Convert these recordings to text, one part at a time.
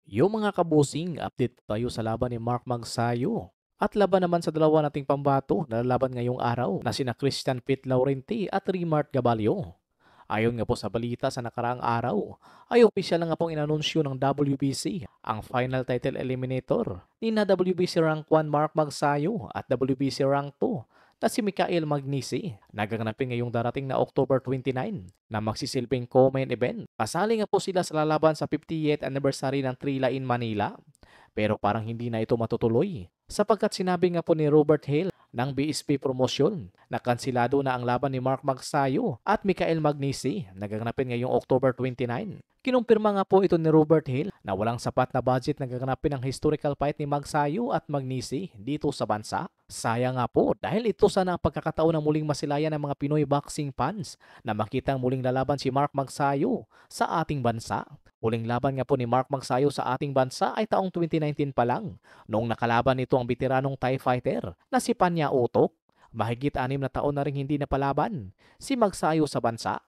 Yung mga kabusing, update po tayo sa laban ni Mark Magsayo. At laban naman sa dalawa nating pambato na lalaban ngayong araw na sina Christian Pit Laurenti at Rimart Gabalio. Ayon nga po sa balita sa nakaraang araw, ay opisyal na nga pong inanunsyo ng WBC ang final title eliminator ni na WBC Rank 1 Mark Magsayo at WBC Rank 2 na si Mikael Magnisi. Nagaganapin ngayong darating na October 29 na magsisilbing co-main event. Kasali nga po sila sa lalaban sa 50th anniversary ng Trila in Manila. Pero parang hindi na ito matutuloy sapagkat sinabi nga po ni Robert Hale ng BSP Promotion na kansilado na ang laban ni Mark Magsayo at Mikael Magnisi na gaganapin ngayong October 29. Kinumpirma nga po ito ni Robert Hill na walang sapat na budget na gaganapin ang historical fight ni Magsayo at Magnisi dito sa bansa. Sayang nga po dahil ito sana ang pagkakataon na muling masilayan ng mga Pinoy boxing fans na makita ang muling lalaban si Mark Magsayo sa ating bansa. Huling laban nga po ni Mark Magsayo sa ating bansa ay taong 2019 pa lang noong nakalaban nito ang veteranong Thai fighter na si Panya Utok. Mahigit 6 na taon na rin hindi napalaban si Magsayo sa bansa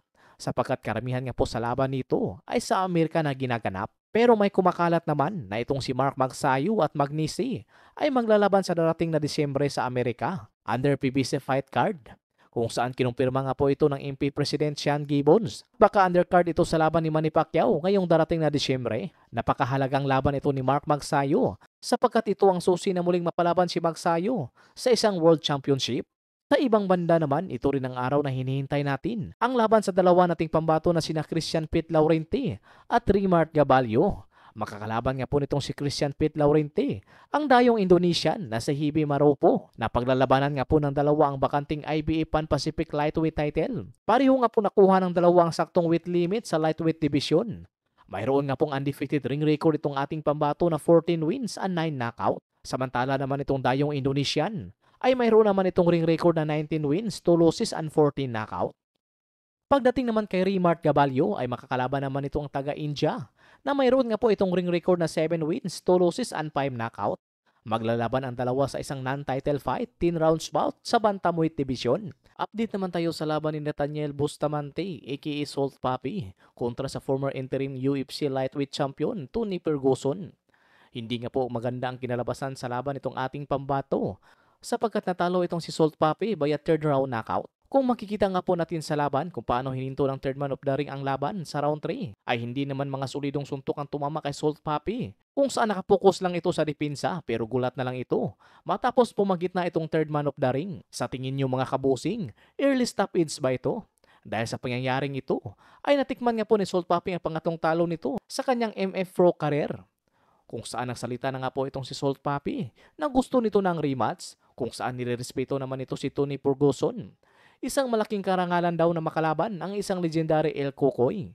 sapagkat karamihan nga po sa laban nito ay sa Amerika na ginaganap. Pero may kumakalat naman na itong si Mark Magsayo at Magnisi ay maglalaban sa darating na Disyembre sa Amerika under PBC fight card kung saan kinumpirma nga po ito ng MP President Sean Gibbons. Baka undercard ito sa laban ni Manny Pacquiao ngayong darating na Disyembre. Napakahalagang laban ito ni Mark Magsayo sapagkat ito ang susi na muling mapalaban si Magsayo sa isang World Championship. Sa ibang banda naman, ito rin ang araw na hinihintay natin. Ang laban sa dalawa nating pambato na sina Christian Pit Laurenti at Rimart Gabalio. Makakalaban nga po nitong si Christian Pit Laurenti, ang dayong Indonesian na si Hibi Maropo na paglalabanan nga po ng dalawa ang bakanting IBA Pan Pacific Lightweight title. Pareho nga po nakuha ng dalawang saktong weight limit sa lightweight division. Mayroon nga pong undefeated ring record itong ating pambato na 14 wins and 9 knockout. Samantala naman itong dayong Indonesian ay mayroon naman itong ring record na 19 wins, 2 losses and 14 knockout. Pagdating naman kay Rimart Gabalio ay makakalaban naman ito ang taga-India na mayroon nga po itong ring record na 7 wins, 2 losses and 5 knockout. Maglalaban ang dalawa sa isang non-title fight, 10 rounds bout sa Bantamweight Division. Update naman tayo sa laban ni Nathaniel Bustamante aka Salt Papi kontra sa former interim UFC lightweight champion Tony Ferguson. Hindi nga po maganda ang kinalabasan sa laban itong ating pambato sapagkat natalo itong si Salt Papi via third round knockout. Kung makikita nga po natin sa laban kung paano hininto ng third man of the ring ang laban sa round 3, ay hindi naman mga solidong suntok ang tumama kay Salt Papi. Kung saan nakapokus lang ito sa depensa pero gulat na lang ito. Matapos pumagit na itong third man of the ring. Sa tingin nyo mga kabusing, early stoppage ba ito? Dahil sa pangyayaring ito, ay natikman nga po ni Salt Papi ang pangatong talo nito sa kanyang MF Pro career. Kung saan nagsalita na nga po itong si Salt Papi na gusto nito ng rematch kung saan nirerespeto naman ito si Tony Ferguson. Isang malaking karangalan daw na makalaban ang isang legendary El Cucoy.